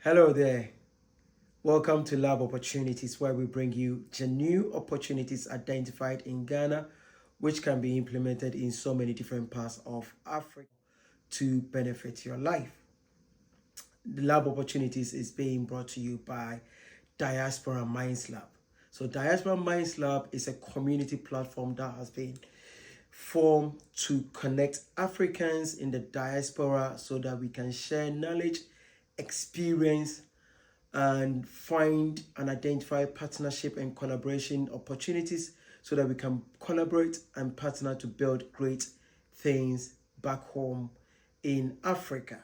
Hello there. Welcome to Lab Opportunities, where we bring you genuine opportunities identified in Ghana, which can be implemented in so many different parts of Africa to benefit your life. The Lab Opportunities is being brought to you by Diaspora Minds Lab. So, Diaspora Minds Lab is a community platform that has been formed to connect Africans in the diaspora so that we can share knowledge, experience, and find and identify partnership and collaboration opportunities so that we can collaborate and partner to build great things back home in Africa.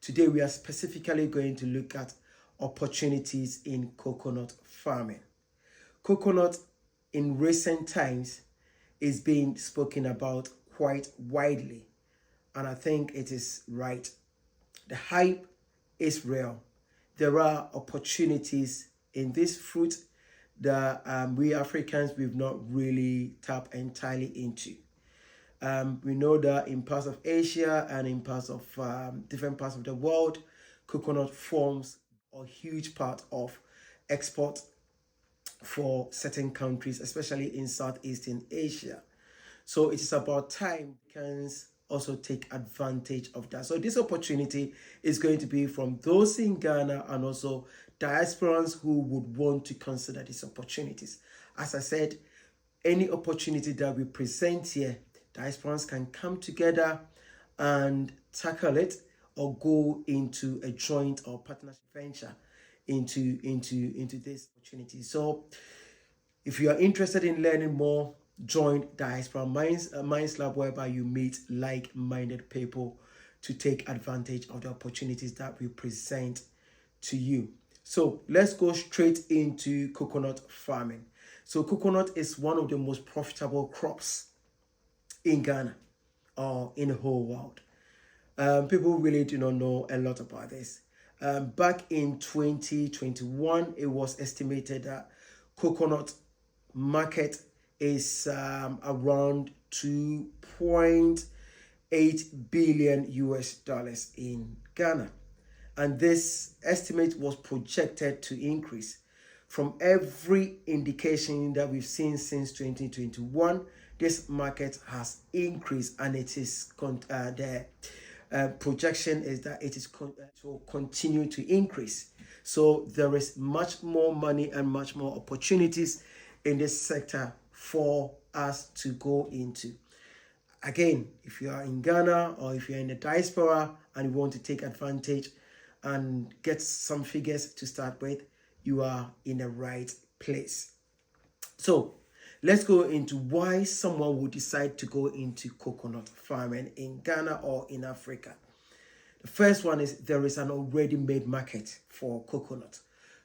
Today, we are specifically going to look at opportunities in coconut farming. Coconut in recent times is being spoken about quite widely, and I think it is right. The hype is real. There are opportunities in this fruit that we Africans we've not really tapped entirely into. We know that in parts of Asia and in parts of different parts of the world, coconut forms a huge part of export for certain countries, especially in Southeastern Asia. So it is about time we can also take advantage of that. So this opportunity is going to be from those in Ghana and also diasporans who would want to consider these opportunities. As I said, any opportunity that we present here, diasporans can come together and tackle it or go into a joint or partnership venture into this opportunity. So if you are interested in learning more, join Diaspora Minds Lab, whereby you meet like-minded people to take advantage of the opportunities that we present to you. So let's go straight into coconut farming. So coconut is one of the most profitable crops in Ghana or in the whole world. People really do not know a lot about this. Back in 2021, it was estimated that coconut market is around 2.8 billion US dollars in Ghana. And this estimate was projected to increase. From every indication that we've seen since 2021, this market has increased, and it is the projection is that it is to continue to increase. So there is much more money and much more opportunities in this sector for us to go into. Again, if you are in Ghana or if you're in the diaspora and you want to take advantage and get some figures to start with, you are in the right place. So let's go into why someone would decide to go into coconut farming in Ghana or in Africa. The first one is there is an already made market for coconut.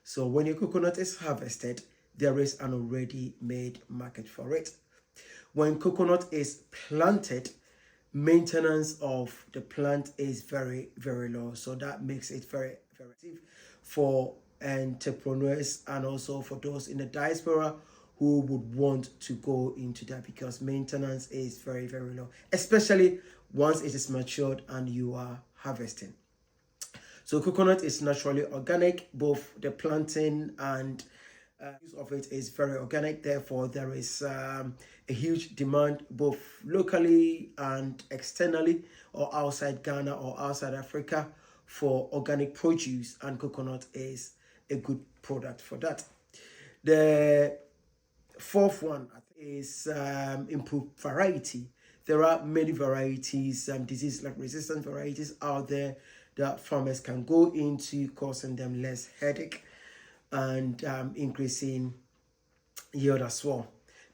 So when your coconut is harvested, there is an already made market for it. When coconut is planted, maintenance of the plant is very, very low. So that makes it very, very effective for entrepreneurs and also for those in the diaspora who would want to go into that, because maintenance is very, very low, especially once it is matured and you are harvesting. So coconut is naturally organic. Both the planting and use of it is very organic. Therefore, there is a huge demand both locally and externally, or outside Ghana or outside Africa, for organic produce, and coconut is a good product for that. The fourth one is improved variety. There are many varieties, disease like resistant varieties out there that farmers can go into, causing them less headache and increasing yield as well.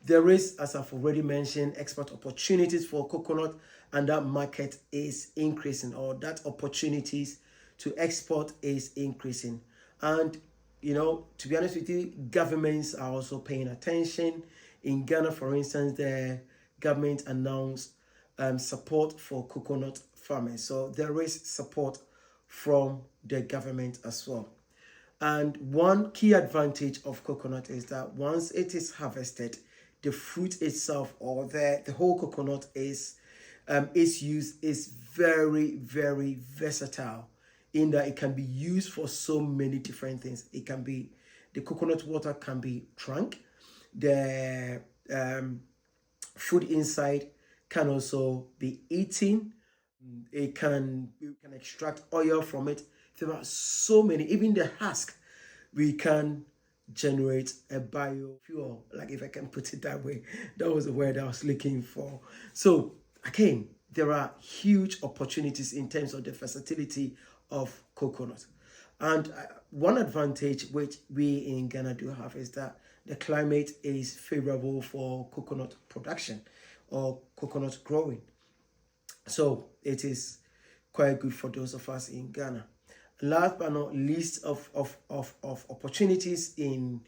There is, as I've already mentioned, export opportunities for coconut, and that market is increasing, or that opportunities to export is increasing. And to be honest with you, governments are also paying attention. In Ghana, for instance, the government announced support for coconut farmers. So there is support from the government as well. And one key advantage of coconut is that once it is harvested, the fruit itself, or the whole coconut, is its use is very, very versatile. in that it can be used for so many different things. It can be, the coconut water can be drunk. The food inside can also be eaten. You can extract oil from it. There are so many. Even the husk, we can generate a biofuel, like, if I can put it that way. That was the word I was looking for. So again, there are huge opportunities in terms of the versatility of coconut. And one advantage which we in Ghana do have is that the climate is favorable for coconut production or coconut growing. So it is quite good for those of us in Ghana. Last but not least, of opportunities in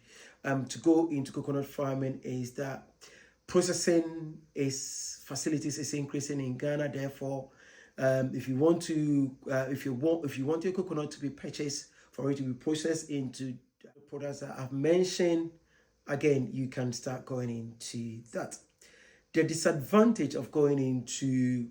to go into coconut farming is that processing facilities is increasing in Ghana. Therefore, if you want your coconut to be purchased for it to be processed into the products that I've mentioned, again, you can start going into that. The disadvantage of going into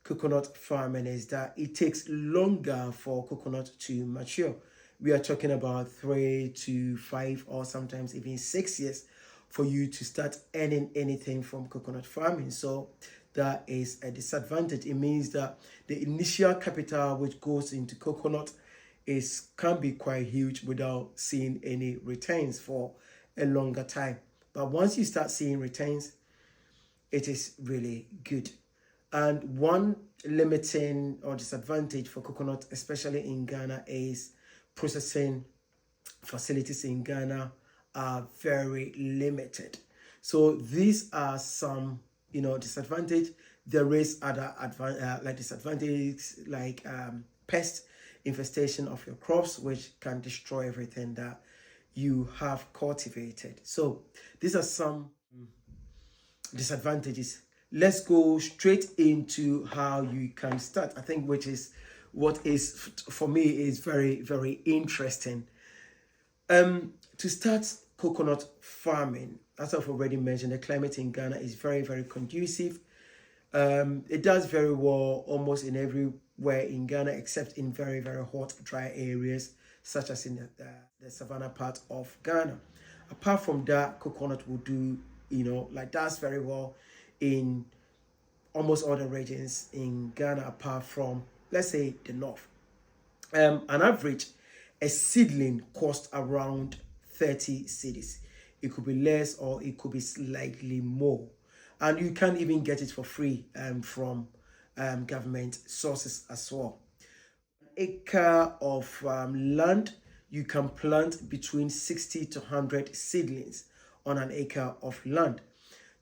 coconut farming is that it takes longer for coconut to mature. We are talking about 3 to 5 or sometimes even 6 years for you to start earning anything from coconut farming. So that is a disadvantage. It means that the initial capital which goes into coconut can be quite huge without seeing any returns for a longer time. But once you start seeing returns, it is really good. And one limiting or disadvantage for coconut, especially in Ghana, is processing facilities in Ghana are very limited. So these are some, disadvantage. There is other disadvantages like pest infestation of your crops, which can destroy everything that you have cultivated. So these are some disadvantages. Let's go straight into how you can start. I think which is what is for me is very, very interesting. To start coconut farming, as I've already mentioned, the climate in Ghana is very, very conducive. It does very well almost in everywhere in Ghana except in very, very hot, dry areas such as in the savannah part of Ghana. Apart from that, coconut will do, does very well in almost all the regions in Ghana apart from, let's say, the north. An average, a seedling costs around 30 cedis. It could be less or it could be slightly more. And you can even get it for free from government sources as well. An acre of land, you can plant between 60 to 100 seedlings on an acre of land.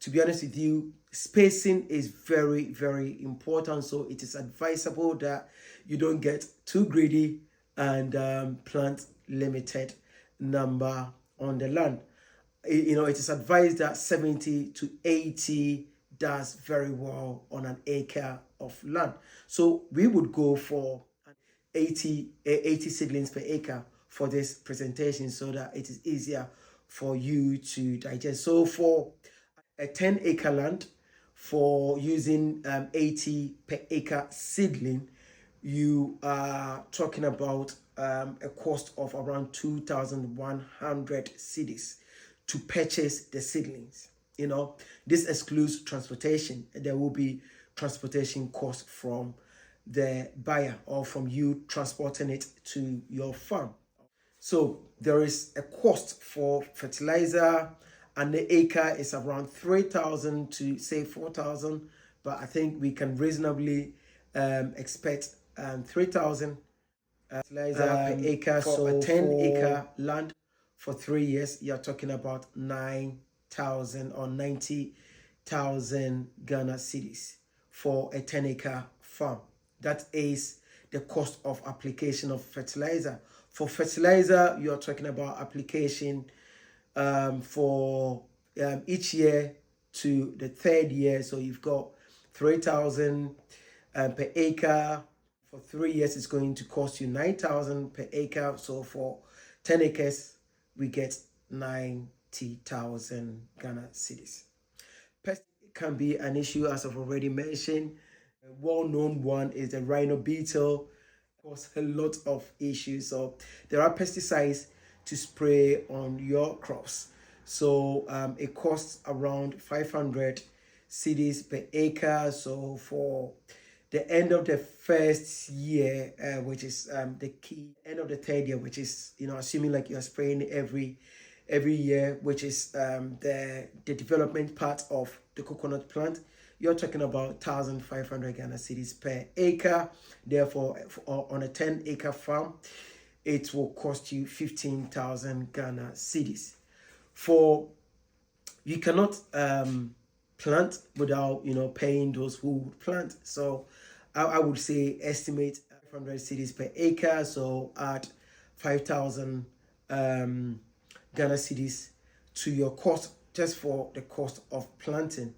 To be honest with you, spacing is very, very important. So it is advisable that you don't get too greedy and plant limited number on the land. It is advised that 70 to 80 does very well on an acre of land. So we would go for 80 seedlings per acre for this presentation so that it is easier for you to digest. So for a 10-acre land, for using 80 per acre seedling, you are talking about a cost of around 2,100 cedis to purchase the seedlings. This excludes transportation. There will be transportation costs from the buyer or from you transporting it to your farm. So there is a cost for fertilizer, and the acre is around 3,000 to say 4,000, but I think we can reasonably expect 3,000 fertilizer per acre. For a 10-acre land for 3 years, you're talking about 9,000 or 90,000 Ghana cedis for a 10-acre farm. That is the cost of application of fertilizer. For fertilizer, you're talking about application for each year to the third year. So you've got 3,000 per acre. For 3 years, it's going to cost you 9,000 per acre. So for 10 acres, we get 90,000 Ghana cedis. Pest can be an issue, as I've already mentioned. A well-known one is the rhino beetle. cause a lot of issues. So there are pesticides to spray on your crops. So it costs around 500 cedis per acre. So for the end of the first year, which is the key end of the third year, which is, assuming like you're spraying every year, which is the development part of the coconut plant, you're talking about 1,500 Ghana cedis per acre. Therefore, on a 10-acre farm, it will cost you 15,000 Ghana cedis. For you cannot plant without paying those who would plant. So I would say estimate 500 cedis per acre. So add 5,000 Ghana cedis to your cost just for the cost of planting.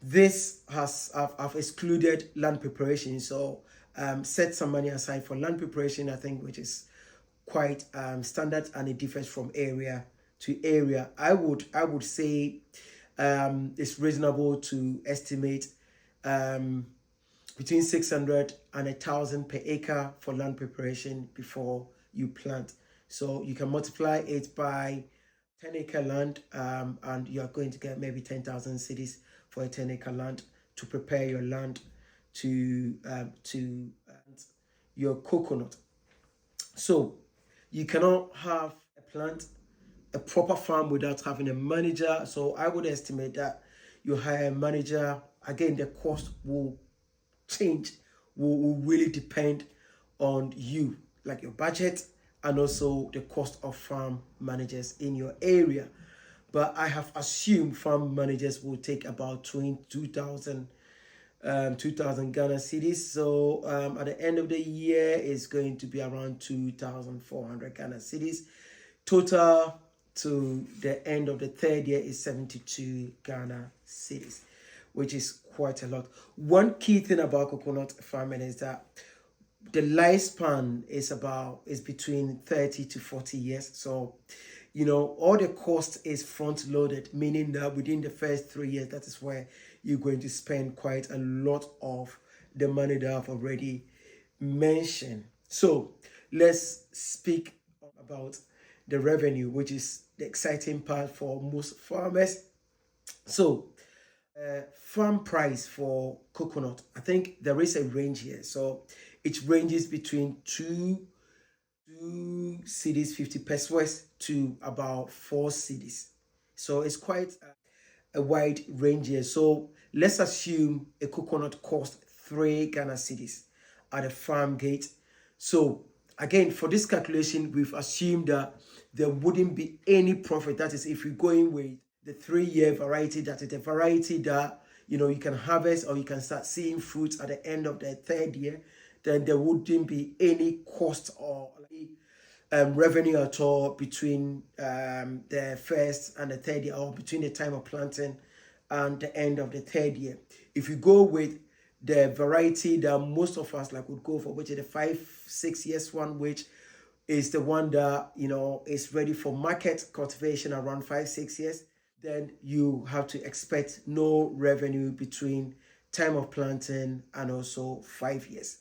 This has I've excluded land preparation, so set some money aside for land preparation, I think, which is quite standard, and it differs from area to area. I would say it's reasonable to estimate between 600 and 1,000 per acre for land preparation before you plant. So you can multiply it by 10-acre land, and you are going to get maybe 10,000 cedis for a 10-acre land to prepare your land to your coconut. So you cannot have a proper farm without having a manager. So I would estimate that you hire a manager. Again, the cost will change, will really depend on you, like your budget and also the cost of farm managers in your area. But I have assumed farm managers will take about 2,000 Ghana cedis. So at the end of the year, it's going to be around 2,400 Ghana cedis. Total to the end of the third year is 72 Ghana cedis, which is quite a lot. One key thing about coconut farming is that the lifespan is between 30 to 40 years. So all the cost is front loaded, meaning that within the first 3 years, that is where you're going to spend quite a lot of the money that I've already mentioned. So let's speak about the revenue, which is the exciting part for most farmers. So farm price for coconut, I think there is a range here. So it ranges between 2 cedis 50 pesos to about 4 cedis. So it's quite a wide range here. So let's assume a coconut costs 3 Ghana cedis at a farm gate. So again, for this calculation, we've assumed that there wouldn't be any profit. That is, if you're going with the 3-year variety, that is the variety that you can harvest or you can start seeing fruits at the end of the third year, then there wouldn't be any cost or revenue at all between the first and the third year, or between the time of planting and the end of the third year. If you go with the variety that most of us would go for, which is the 5-6 years one, which is the one that is ready for market cultivation around 5-6 years, then you have to expect no revenue between time of planting and also 5 years.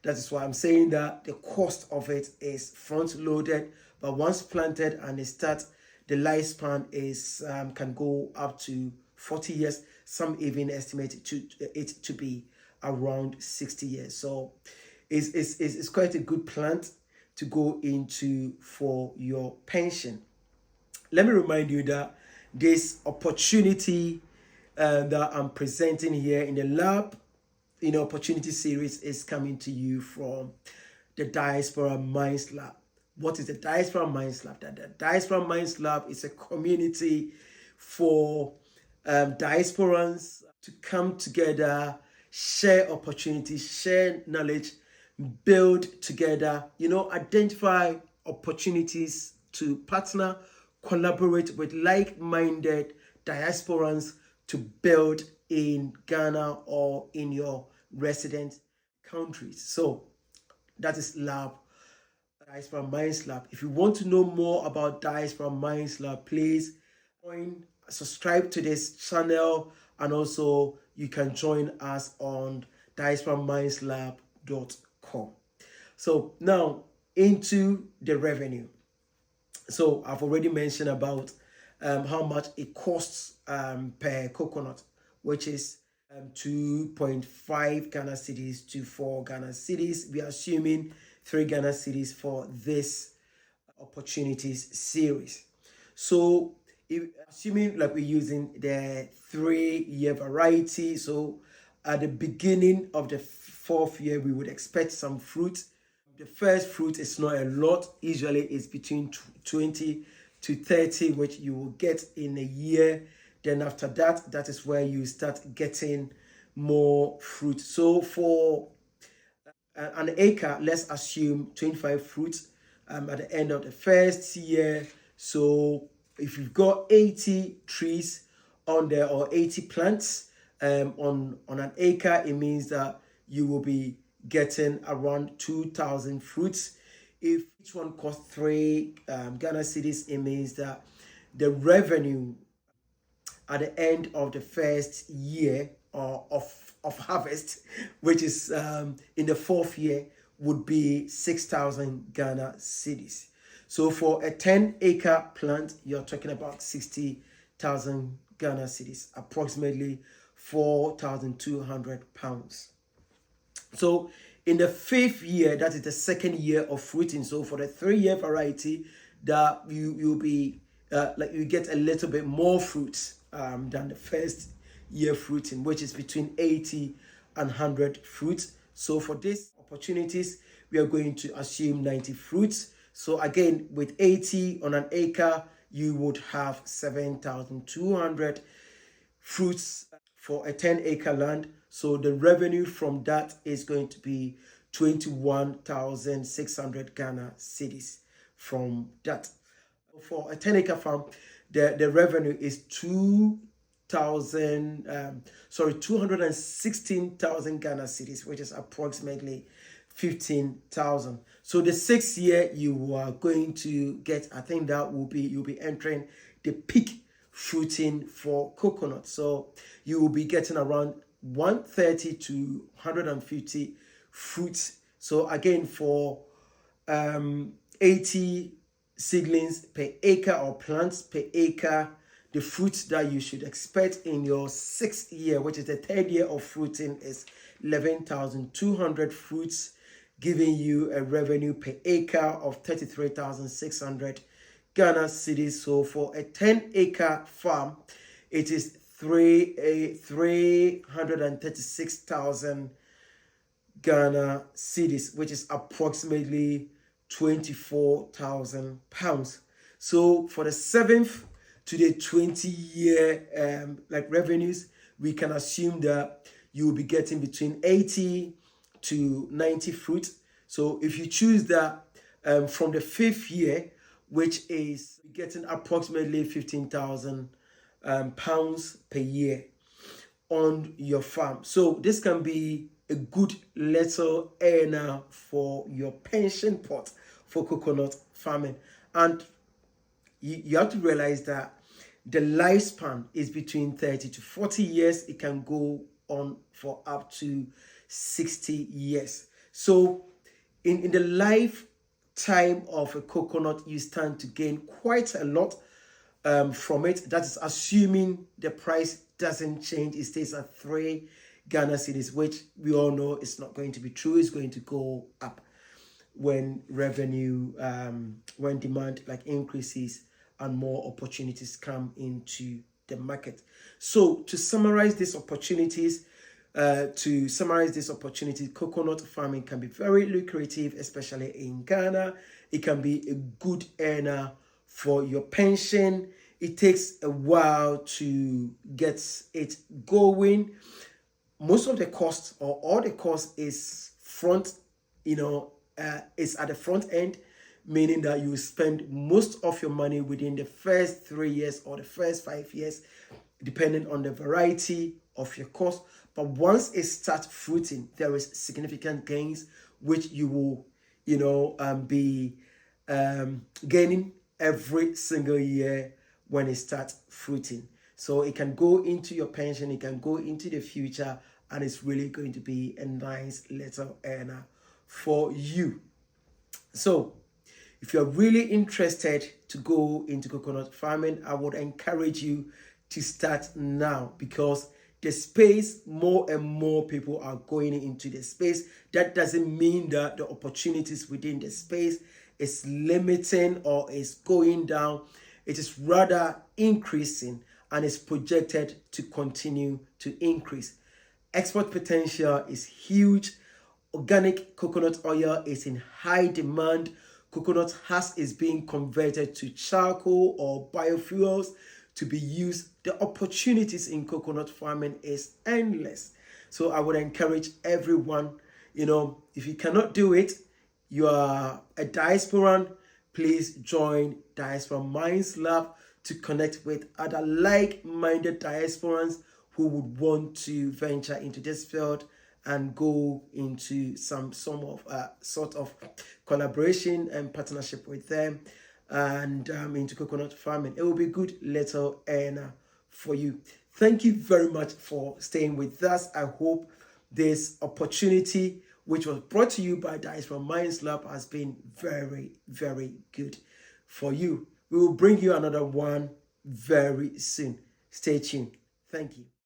That is why I'm saying that the cost of it is front loaded, but once planted and it starts, the lifespan is can go up to 40 years. Some even estimate it to be around 60 years. So it's quite a good plant to go into for your pension. Let me remind you that this opportunity that I'm presenting here in the lab, opportunity series, is coming to you from the Diaspora Minds Lab. What is the Diaspora Minds Lab? The Diaspora Minds Lab is a community for diasporans to come together, share opportunities, share knowledge, build together, identify opportunities to partner, collaborate with like-minded diasporans to build in Ghana or in your resident countries. So that is Lab, Diaspora Minds Lab. If you want to know more about Diaspora Minds Lab, please subscribe to this channel, and also you can join us on diasporamindslab.com. So now into the revenue. So I've already mentioned about how much it costs per coconut, which is 2.5 Ghana cedis to 4 Ghana cedis. We are assuming 3 Ghana cedis for this opportunities series. So if, assuming like we're using the 3-year variety, so at the beginning of the 4th year, we would expect some fruit. The first fruit is not a lot. Usually it's between 20 to 30, which you will get in a year. Then after that, that is where you start getting more fruit. So for an acre, let's assume 25 fruits at the end of the first year. So if you've got 80 trees on there or 80 plants on an acre, it means that you will be getting around 2,000 fruits. If each one costs 3 Ghana cedis, it means that the revenue at the end of the first year of harvest, which is in the 4th year, would be 6,000 Ghana cedis. So for a 10-acre plant, you're talking about 60,000 Ghana cedis, approximately 4,200 pounds. So in the 5th year, that is the 2nd year of fruiting. So for the 3-year variety, that you'll be like you get a little bit more fruits than the first year fruiting, which is between 80 and 100 fruits. So for these opportunities, we are going to assume 90 fruits. So again, with 80 on an acre, you would have 7,200 fruits for a 10-acre land. So the revenue from that is going to be 21,600 Ghana cedis from that. For a 10-acre farm, the revenue is 216,000 Ghana cedis, which is approximately 15,000. So the 6th year you are going to get, I think that will be, you'll be entering the peak fruiting for coconut. So you will be getting around 130 to 150 fruits. So again, for 80 seedlings per acre or plants per acre, the fruits that you should expect in your 6th year, which is the 3rd year of fruiting, is 11,200 fruits, giving you a revenue per acre of 33,600 Ghana cedis. So for a 10-acre farm, it is 336,000 Ghana cedis, which is approximately 24,000 pounds. So for the 7th to the 20-year like revenues, we can assume that you will be getting between 80 to 90 fruit. So if you choose that from the 5th year, which is getting approximately 15,000 pounds per year on your farm. So this can be a good little earner for your pension pot for coconut farming. And you have to realize that the lifespan is between 30 to 40 years. It can go on for up to 60 years. So in the lifetime of a coconut, you stand to gain quite a lot from it. That is assuming the price doesn't change. It stays at 3 Ghana cedis, which we all know is not going to be true. It's going to go up when revenue, when demand like increases and more opportunities come into the market. So to summarize these opportunities, coconut farming can be very lucrative, especially in Ghana. It can be a good earner for your pension. It takes a while to get it going. Most of the cost or all the cost is front, is at the front end, meaning that you spend most of your money within the first 3 years or the first 5 years, depending on the variety of your cost. But once it starts fruiting, there is significant gains, which you will, be gaining every single year when it starts fruiting. So it can go into your pension, it can go into the future, and it's really going to be a nice little earner for you. So if you're really interested to go into coconut farming, I would encourage you to start now, because the space, more and more people are going into the space. That doesn't mean that the opportunities within the space is limiting or is going down. It is rather increasing and is projected to continue to increase. Export potential is huge. Organic coconut oil is in high demand. Coconut husk is being converted to charcoal or biofuels to be used. The opportunities in coconut farming is endless. So I would encourage everyone, if you cannot do it, you are a diasporan, please join Diaspora Minds Lab to connect with other like-minded diasporans who would want to venture into this field and go into some sort of collaboration and partnership with them and into coconut farming. It will be good little earner for you. Thank you very much for staying with us. I hope this opportunity, which was brought to you by Diaspora Minds Lab, has been very, very good for you. We will bring you another one very soon. Stay tuned. Thank you.